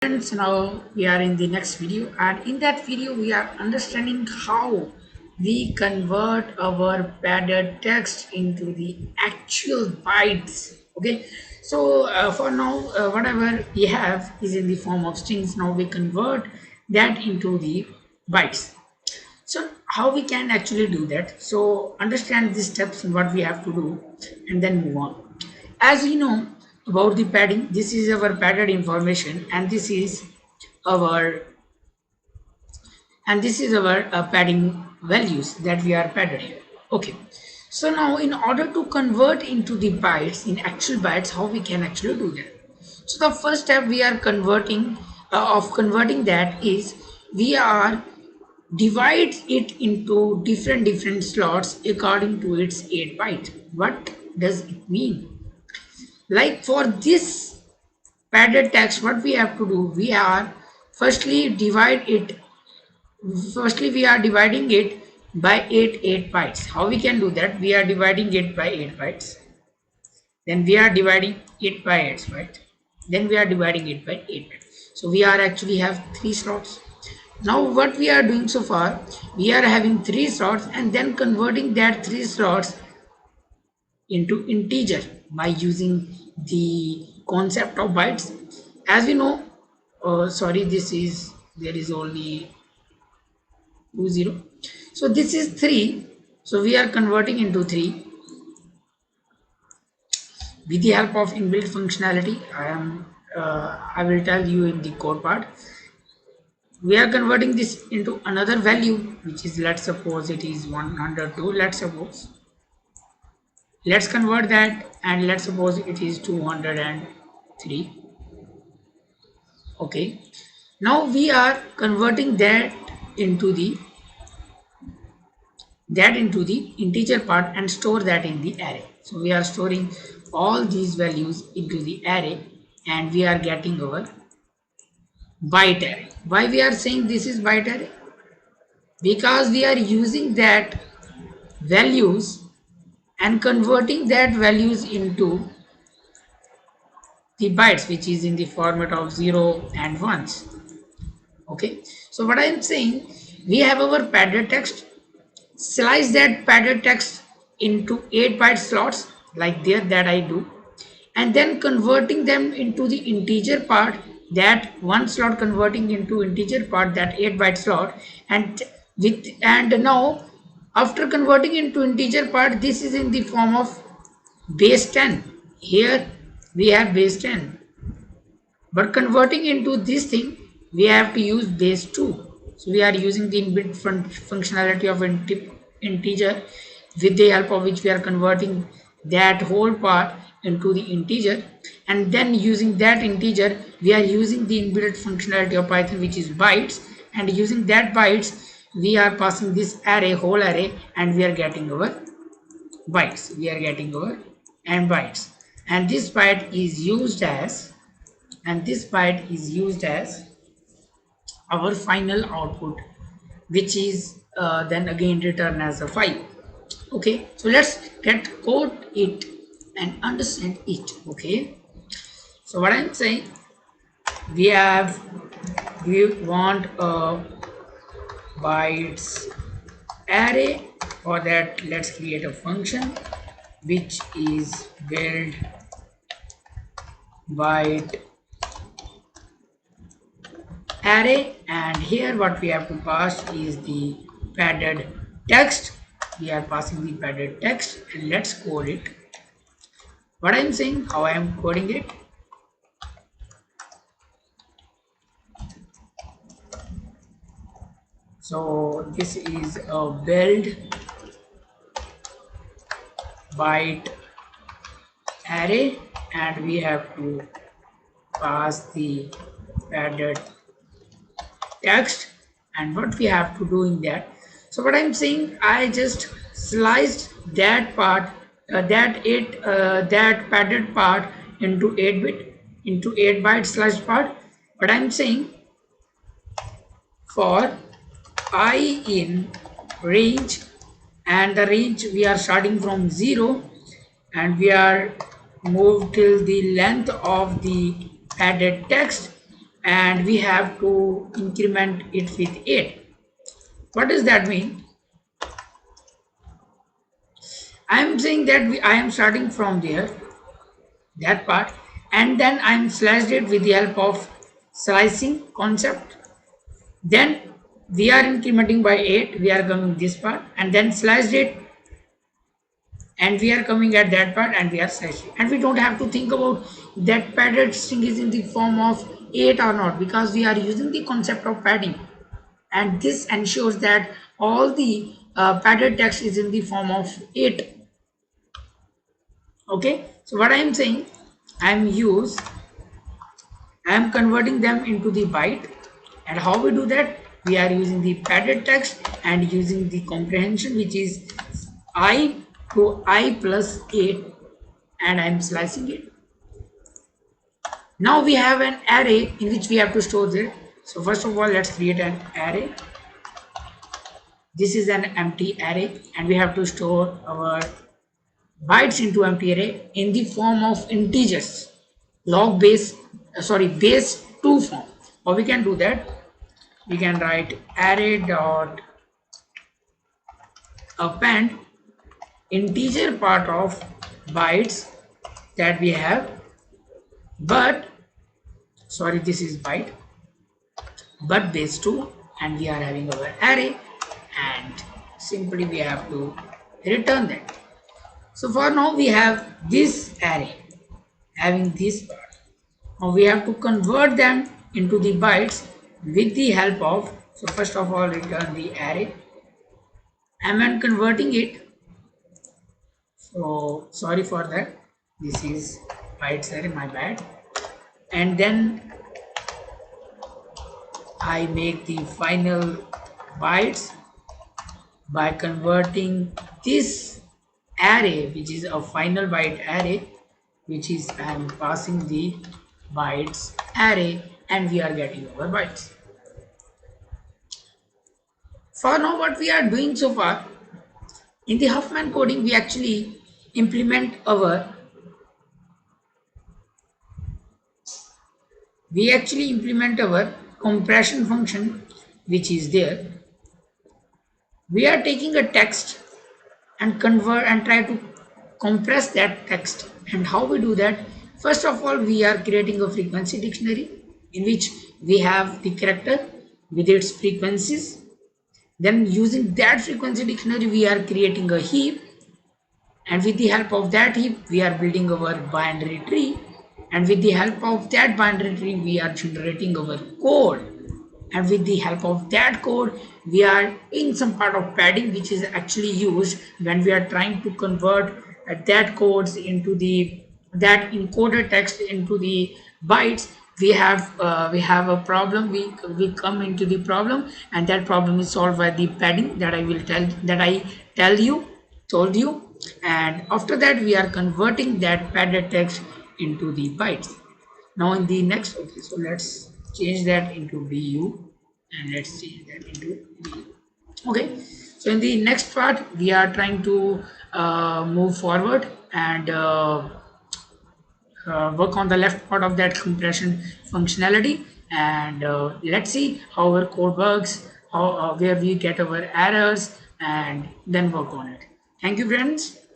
Friends, now we are in the next video, and in that video we are understanding how we convert our padded text into the actual bytes. Okay, so for now whatever we have is in the form of strings. Now we convert that into the bytes. So how we can actually do that? So understand the steps and what we have to do, and then move on. As we know about the padding, this is our padded information, and our this is our padding values that we are padded here. Okay. So now, in order to convert into the bytes in actual bytes, how we can actually do that? So the first step we are converting that is we are divide it into different slots according to its 8 byte. What does it mean? Like for this padded text, what we have to do, we are firstly divide it firstly we are dividing it by 8 bytes. How we can do that? We are dividing it by 8 bytes, then we are dividing it by 8 bytes, then we are dividing it by 8 bytes. So we are actually have 3 slots. Now what we are doing so far, we are having 3 slots and then converting that 3 slots into integer by using the concept of bytes. As we know, sorry, there is only 20. So this is 3. So we are converting into 3 with the help of inbuilt functionality. I will tell you in the code part. We are converting this into another value, which is, let's suppose it is 102. Let's convert that, and let's suppose it is 203. Okay. Now we are converting into the that into the integer part and store that in the array. So we are storing all these values into the array, and we are getting our byte array. Why we are saying this is byte array? Because we are using that values and converting that values into the bytes, which is in the format of 0 and 1s. Okay, so what I am saying, we have our padded text, slice that padded text into 8 byte slots like that I do, and then converting them into the integer part, that one slot converting into integer part, that 8 byte slot, and now after converting into integer part, this is in the form of base 10. Here we have base 10, but converting into this thing we have to use base 2. So we are using the inbuilt functionality of integer, with the help of which we are converting that whole part into the integer, and then using that integer we are using the inbuilt functionality of Python, which is bytes, and using that bytes we are passing this whole array, and we are getting our bytes. And bytes, and this byte is used as our final output, which is then again return as a file. Okay, so let's get code it and understand it. Okay, so what I'm saying, we want a bytes array. For that, let's create a function which is build byte array, and here what we have to pass is the padded text. We are passing the padded text, and let's code it. What I'm saying, how I am coding it. So this is a build byte array, and we have to pass the padded text, and what we have to do in that. So what I'm saying, I just sliced that part, that padded part into 8 byte sliced part. But I'm saying, for I in range, and the range we are starting from 0, and we are moved till the length of the padded text, and we have to increment it with 8. What does that mean? I am saying that I am starting from there, that part, and then I am sliced it with the help of slicing concept. Then we are incrementing by 8, we are coming this part, and then sliced it, and we are coming at that part, and we are slicing. And we don't have to think about that padded string is in the form of 8 or not, because we are using the concept of padding. And this ensures that all the padded text is in the form of 8. Okay, so what I am saying, I am converting them into the byte. And how we do that? We are using the padded text and using the comprehension, which is I to I plus 8, and I am slicing it. Now we have an array in which we have to store it. So first of all, let's create an array. This is an empty array, and we have to store our bytes into empty array in the form of integers, log base, base 2 form. Or we can do that, we can write array dot append integer part of bytes that we have, but this is byte, but base 2, and we are having our array, and simply we have to return that. So for now we have this array having this part. Now we have to convert them into the bytes with the help of, so first of all return the array. I'm converting it, so sorry for that, this is bytes array, my bad. And then I make the final bytes by converting this array, which is a final byte array, which is I am passing the bytes array, and we are getting our bytes. For now, what we are doing so far in the Huffman coding, we actually implement our compression function, which is there. We are taking a text and convert and try to compress that text. And how we do that? First of all, we are creating a frequency dictionary in which we have the character with its frequencies. Then using that frequency dictionary, we are creating a heap, and with the help of that heap, we are building our binary tree, and with the help of that binary tree, we are generating our code, and with the help of that code, we are in some part of padding, which is actually used when we are trying to convert that codes into that encoded text into the bytes. We have a problem, we come into the problem, and that problem is solved by the padding that I told you. And after that, we are converting that padded text into the bytes. Now in the next, okay, so let's change that into bu, and let's change that into bu. Okay, so in the next part, we are trying to move forward and work on the left part of that compression functionality, and let's see how our code works, how where we get our errors, and then work on it. Thank you, friends.